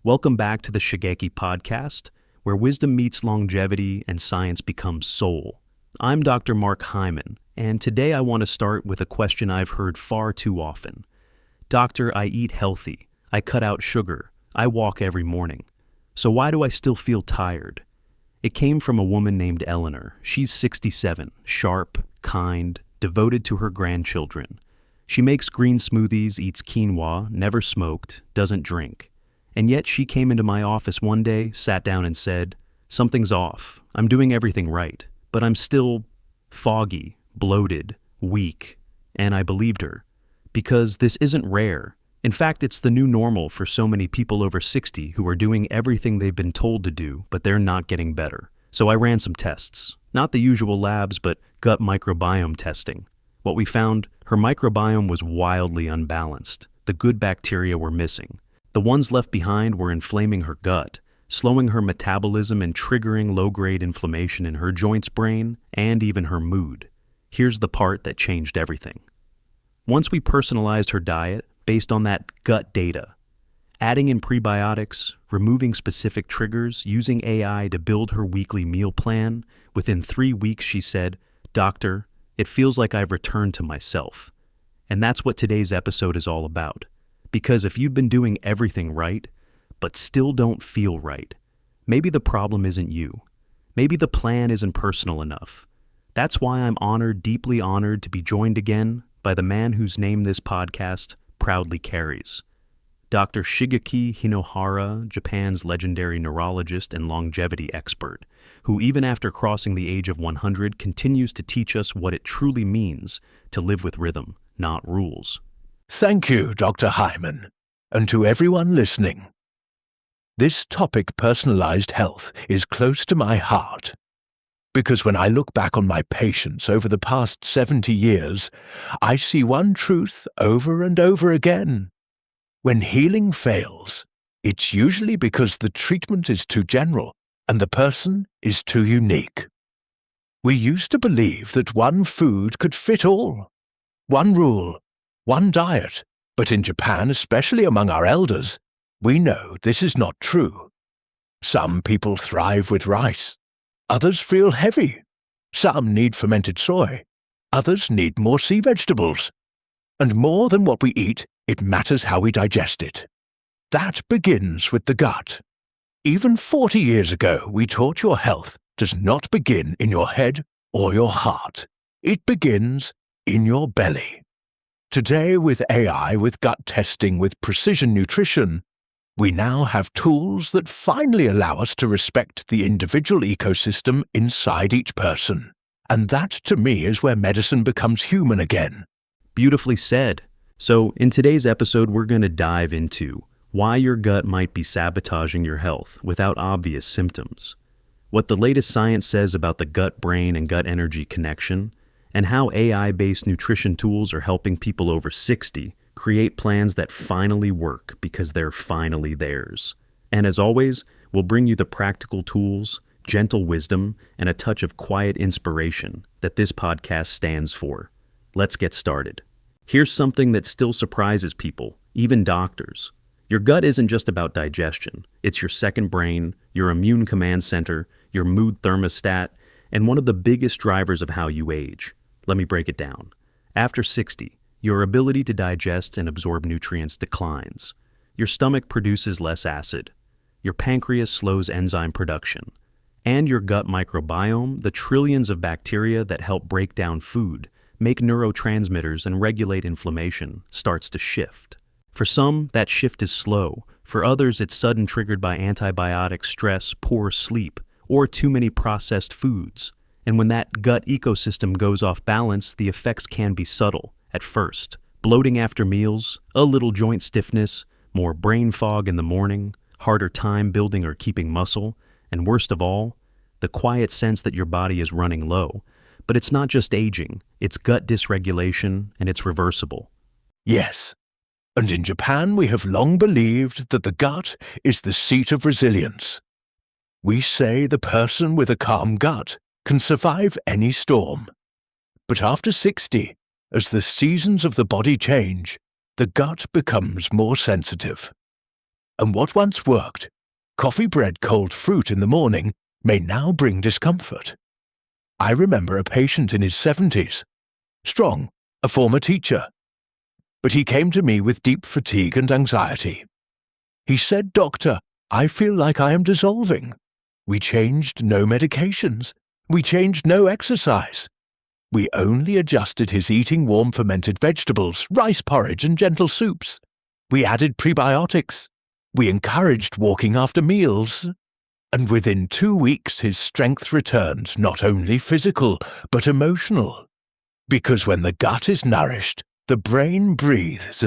Welcome back to the Shigeaki podcast, where wisdom meets longevity and science becomes soul. I'm Dr. Mark Hyman, and today I want to start with a question I've heard far too often. Doctor, I eat healthy, I cut out sugar, I walk every morning. So why do I still feel tired? It came from a woman named Eleanor. She's 67, sharp, kind, devoted to her grandchildren. She makes green smoothies, eats quinoa, never smoked, doesn't drink. And yet she came into my office one day, sat down and said, "Something's off. I'm doing everything right, but I'm still foggy, bloated, weak." And I believed her. Because this isn't rare. In fact, it's the new normal for so many people over 60 who are doing everything they've been told to do, but they're not getting better. So I ran some tests. Not the usual labs, but gut microbiome testing. What we found, her microbiome was wildly unbalanced. The good bacteria were missing. The ones left behind were inflaming her gut, slowing her metabolism and triggering low-grade inflammation in her joints, brain, and even her mood. Here's the part that changed everything. Once we personalized her diet based on that gut data, adding in prebiotics, removing specific triggers, using AI to build her weekly meal plan, within 3 weeks she said, "Doctor, it feels like I've returned to myself." And that's what today's episode is all about. Because if you've been doing everything right, but still don't feel right, maybe the problem isn't you. Maybe the plan isn't personal enough. That's why I'm honored, deeply honored, to be joined again by the man whose name this podcast proudly carries. Dr. Shigeaki Hinohara, Japan's legendary neurologist and longevity expert, who even after crossing the age of 100 continues to teach us what it truly means to live with rhythm, not rules. Thank you, Dr. Hyman, and to everyone listening. This topic, personalized health, is close to my heart. Because when I look back on my patients over the past 70 years, I see one truth over and over again. When healing fails, it's usually because the treatment is too general and the person is too unique. We used to believe that one food could fit all. One rule, one diet. But in Japan, especially among our elders, we know this is not true. Some people thrive with rice. Others feel heavy. Some need fermented soy. Others need more sea vegetables. And more than what we eat, it matters how we digest it. That begins with the gut. Even 40 years ago, we taught your health does not begin in your head or your heart. It begins in your belly. Today, with AI, with gut testing, with precision nutrition, we now have tools that finally allow us to respect the individual ecosystem inside each person. And that, to me, is where medicine becomes human again. Beautifully said. So, in today's episode, we're going to dive into why your gut might be sabotaging your health without obvious symptoms, what the latest science says about the gut-brain and gut-energy connection, and how AI-based nutrition tools are helping people over 60 create plans that finally work because they're finally theirs. And as always, we'll bring you the practical tools, gentle wisdom, and a touch of quiet inspiration that this podcast stands for. Let's get started. Here's something that still surprises people, even doctors. Your gut isn't just about digestion. It's your second brain, your immune command center, your mood thermostat, and one of the biggest drivers of how you age. Let me break it down. After 60, your ability to digest and absorb nutrients declines. Your stomach produces less acid. Your pancreas slows enzyme production. And your gut microbiome, the trillions of bacteria that help break down food, make neurotransmitters and regulate inflammation, starts to shift. For some, that shift is slow. For others, it's sudden, triggered by antibiotics, stress, poor sleep, or too many processed foods. And when that gut ecosystem goes off balance, the effects can be subtle at first. Bloating after meals, a little joint stiffness, more brain fog in the morning, harder time building or keeping muscle, and worst of all, the quiet sense that your body is running low. But it's not just aging, it's gut dysregulation, and it's reversible. Yes. And in Japan, we have long believed that the gut is the seat of resilience. We say the person with a calm gut can survive any storm. But after 60, as the seasons of the body change, the gut becomes more sensitive. And what once worked, coffee bred cold fruit in the morning, may now bring discomfort. I remember a patient in his 70s, strong, a former teacher. But he came to me with deep fatigue and anxiety. He said, "Doctor, I feel like I am dissolving." We changed no medications. We changed no exercise. We only adjusted his eating warm fermented vegetables, rice porridge, and gentle soups. We added prebiotics. We encouraged walking after meals. And within 2 weeks his strength returned, not only physical, but emotional. Because when the gut is nourished, the brain breathes.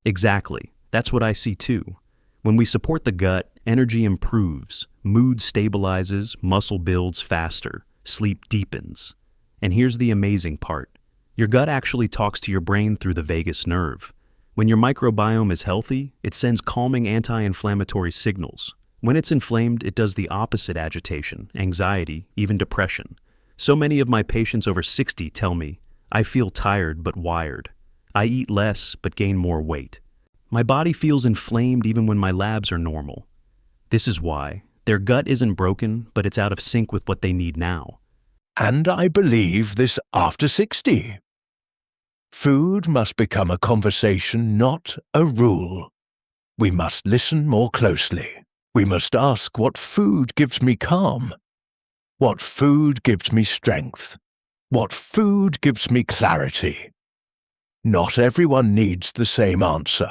Exactly. That's what I see too. When we support the gut, energy improves, mood stabilizes, muscle builds faster, sleep deepens. And here's the amazing part. Your gut actually talks to your brain through the vagus nerve. When your microbiome is healthy, it sends calming anti-inflammatory signals. When it's inflamed, it does the opposite: agitation, anxiety, even depression. So many of my patients over 60 tell me, "I feel tired but wired. I eat less but gain more weight. My body feels inflamed even when my labs are normal." This is why their gut isn't broken, but it's out of sync with what they need now. And I believe this after 60. Food must become a conversation, not a rule. We must listen more closely. We must ask, what food gives me calm? What food gives me strength? What food gives me clarity? Not everyone needs the same answer.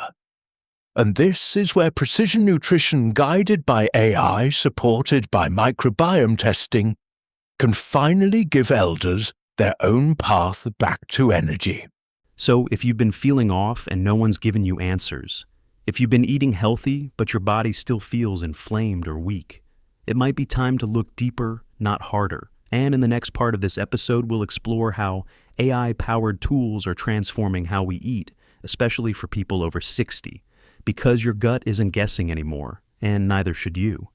And this is where precision nutrition, guided by AI, supported by microbiome testing, can finally give elders their own path back to energy. So if you've been feeling off and no one's given you answers, if you've been eating healthy but your body still feels inflamed or weak, it might be time to look deeper, not harder. And in the next part of this episode, we'll explore how AI-powered tools are transforming how we eat, especially for people over 60, because your gut isn't guessing anymore, and neither should you.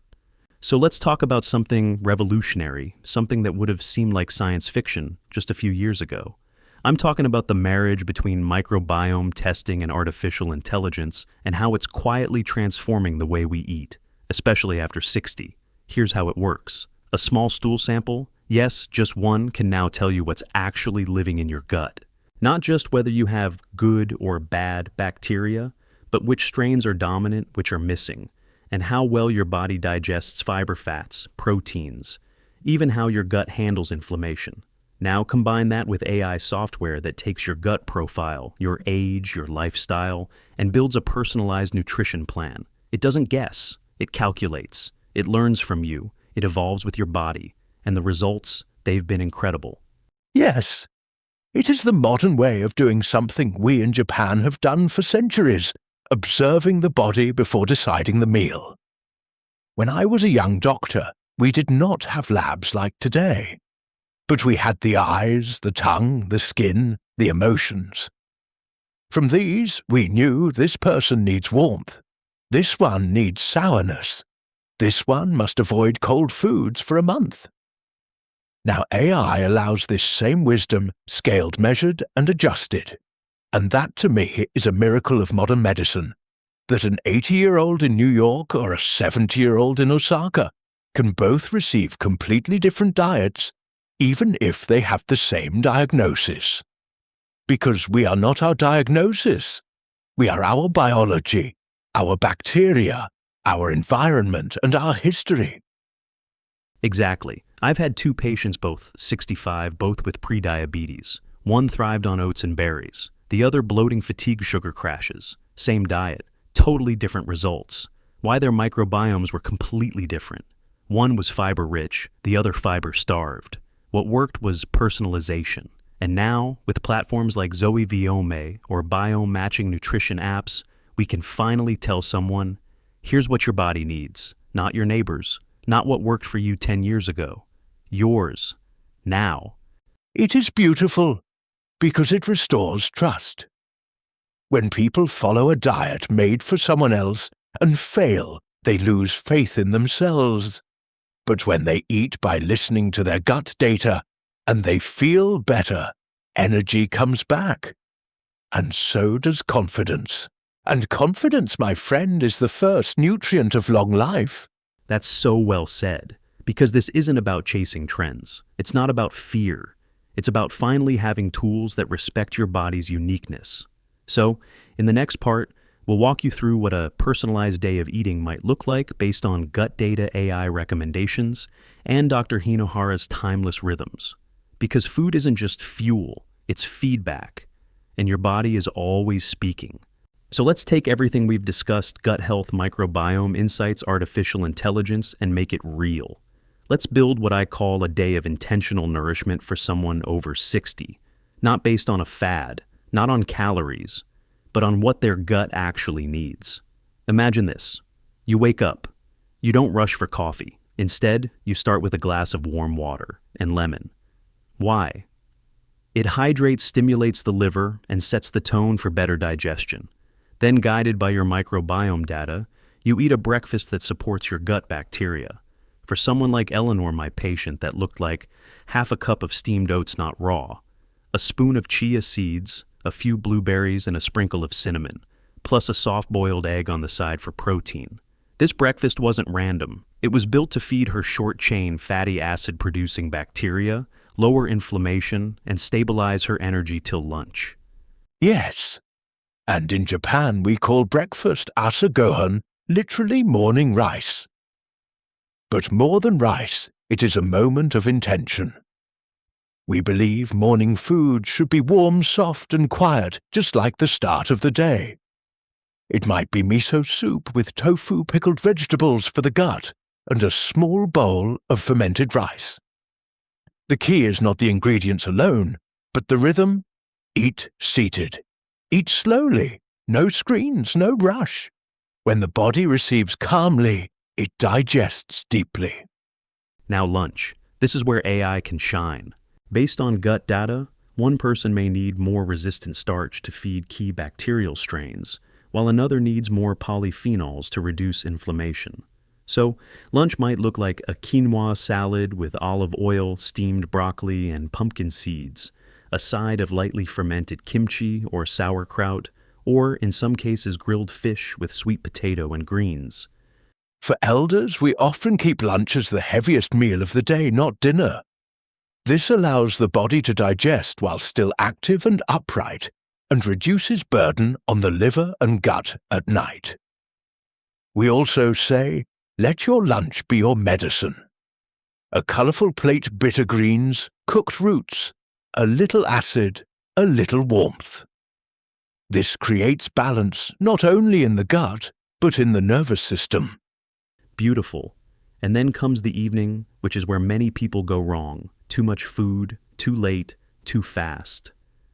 So let's talk about something revolutionary, something that would have seemed like science fiction just a few years ago. I'm talking about the marriage between microbiome testing and artificial intelligence, and how it's quietly transforming the way we eat, especially after 60. Here's how it works. A small stool sample, yes, just one, can now tell you what's actually living in your gut. Not just whether you have good or bad bacteria, but which strains are dominant, which are missing, and how well your body digests fiber fats, proteins, even how your gut handles inflammation. Now combine that with AI software that takes your gut profile, your age, your lifestyle, and builds a personalized nutrition plan. It doesn't guess, it calculates, it learns from you, it evolves with your body, and the results, they've been incredible. Yes, it is the modern way of doing something we in Japan have done for centuries, observing the body before deciding the meal. When I was a young doctor, we did not have labs like today. But we had the eyes, the tongue, the skin, the emotions. From these, we knew this person needs warmth. This one needs sourness. This one must avoid cold foods for a month. Now AI allows this same wisdom scaled, measured, and adjusted. And that, to me, is a miracle of modern medicine, that an 80-year-old in New York or a 70-year-old in Osaka can both receive completely different diets, even if they have the same diagnosis. Because we are not our diagnosis. We are our biology, our bacteria, our environment, and our history. Exactly. I've had 2 patients, both 65, both with prediabetes. One thrived on oats and berries. The other bloating, fatigue, sugar crashes. Same diet, totally different results. Why their microbiomes were completely different. One was fiber-rich, the other fiber-starved. What worked was personalization. And now, with platforms like Zoe or biome-matching nutrition apps, we can finally tell someone, here's what your body needs, not your neighbor's, not what worked for you 10 years ago. Yours. Now. It is beautiful because it restores trust. When people follow a diet made for someone else and fail, they lose faith in themselves. But when they eat by listening to their gut data and they feel better, energy comes back. And so does confidence. And confidence, my friend, is the first nutrient of long life. That's so well said, because this isn't about chasing trends. It's not about fear. It's about finally having tools that respect your body's uniqueness. So, in the next part, we'll walk you through what a personalized day of eating might look like based on gut data AI recommendations and Dr. Hinohara's timeless rhythms. Because food isn't just fuel, it's feedback, and your body is always speaking. So let's take everything we've discussed, gut health, microbiome, insights, artificial intelligence, and make it real. Let's build what I call a day of intentional nourishment for someone over 60, not based on a fad, not on calories, but on what their gut actually needs. Imagine this. You wake up. You don't rush for coffee. Instead, you start with a glass of warm water and lemon. Why? It hydrates, stimulates the liver, and sets the tone for better digestion. Then, guided by your microbiome data, you eat a breakfast that supports your gut bacteria. For someone like Eleanor, my patient, that looked like half a cup of steamed oats not raw, a spoon of chia seeds, a few blueberries, and a sprinkle of cinnamon, plus a soft-boiled egg on the side for protein. This breakfast wasn't random. It was built to feed her short-chain fatty acid-producing bacteria, lower inflammation, and stabilize her energy till lunch. Yes. And in Japan, we call breakfast asagohan, literally morning rice. But more than rice, it is a moment of intention. We believe morning food should be warm, soft, and quiet, just like the start of the day. It might be miso soup with tofu pickled vegetables for the gut and a small bowl of fermented rice. The key is not the ingredients alone, but the rhythm. Eat seated. Eat slowly. No screens, no rush. When the body receives calmly, it digests deeply. Now lunch. This is where AI can shine. Based on gut data, one person may need more resistant starch to feed key bacterial strains, while another needs more polyphenols to reduce inflammation. So, lunch might look like a quinoa salad with olive oil, steamed broccoli, and pumpkin seeds, a side of lightly fermented kimchi or sauerkraut, or in some cases grilled fish with sweet potato and greens. For elders, we often keep lunch as the heaviest meal of the day, not dinner. This allows the body to digest while still active and upright, and reduces burden on the liver and gut at night. We also say, let your lunch be your medicine. A colourful plate bitter greens, cooked roots, a little acid, a little warmth. This creates balance not only in the gut, but in the nervous system. Beautiful. And then comes the evening, which is where many people go wrong. Too much food, too late, too fast.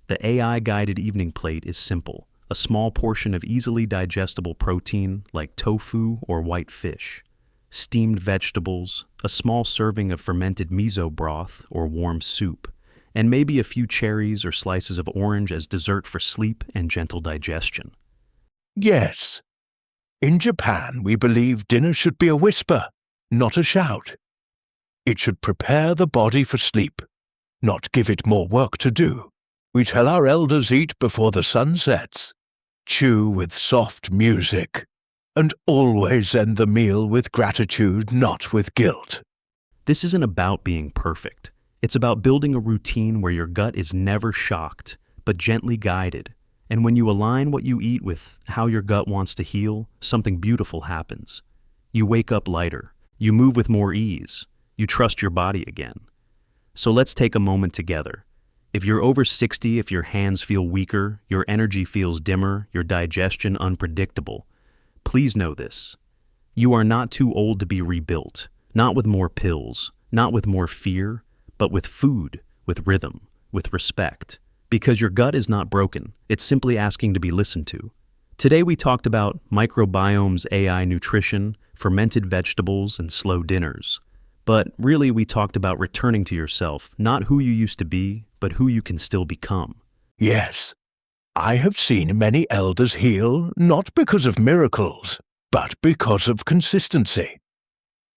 The AI-guided evening plate is simple. A small portion of easily digestible protein like tofu or white fish, steamed vegetables, a small serving of fermented miso broth or warm soup, and maybe a few cherries or slices of orange as dessert for sleep and gentle digestion. Yes. In Japan, we believe dinner should be a whisper, not a shout. It should prepare the body for sleep, not give it more work to do. We tell our elders eat before the sun sets, chew with soft music, and always end the meal with gratitude, not with guilt. This isn't about being perfect. It's about building a routine where your gut is never shocked, but gently guided. And when you align what you eat with how your gut wants to heal, something beautiful happens. You wake up lighter. You move with more ease. You trust your body again. So let's take a moment together. If you're over 60, if your hands feel weaker, your energy feels dimmer, your digestion unpredictable, please know this. You are not too old to be rebuilt, not with more pills, not with more fear, but with food, with rhythm, with respect. Because your gut is not broken, it's simply asking to be listened to. Today we talked about microbiomes, AI nutrition, fermented vegetables, and slow dinners. But really we talked about returning to yourself, not who you used to be, but who you can still become. Yes, I have seen many elders heal not because of miracles, but because of consistency.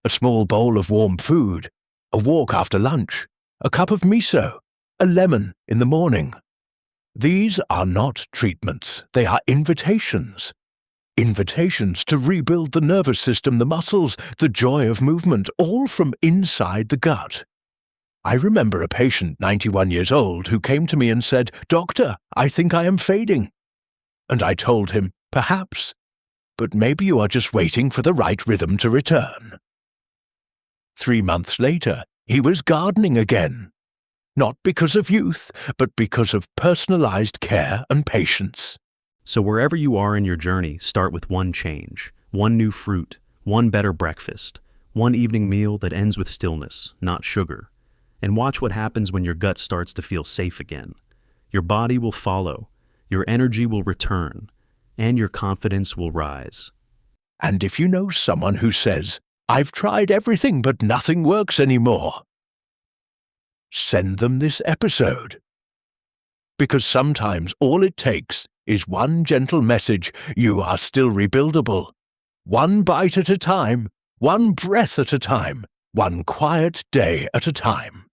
A small bowl of warm food, a walk after lunch, a cup of miso, a lemon in the morning. These are not treatments, they are invitations, Invitations to rebuild the nervous system, the muscles, the joy of movement, all from inside the gut. I remember a patient, 91 years old, who came to me and said, "Doctor, I think I am fading." And I told him, "Perhaps, but maybe you are just waiting for the right rhythm to return." 3 months later, he was gardening again. Not because of youth, but because of personalized care and patience. So wherever you are in your journey, start with one change, one new fruit, one better breakfast, one evening meal that ends with stillness, not sugar. And watch what happens when your gut starts to feel safe again. Your body will follow, your energy will return, and your confidence will rise. And if you know someone who says, "I've tried everything but nothing works anymore," send them this episode. Because sometimes all it takes is one gentle message, "You are still rebuildable." One bite at a time, one breath at a time, one quiet day at a time.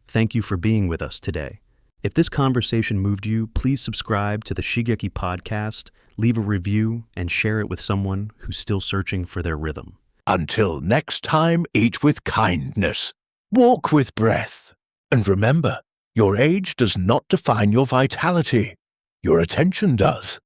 Thank you for being with us today. If this conversation moved you, please subscribe to the Shigeaki podcast, leave a review, and share it with someone who's still searching for their rhythm. Until next time, eat with kindness, walk with breath, and remember, your age does not define your vitality. Your attention does.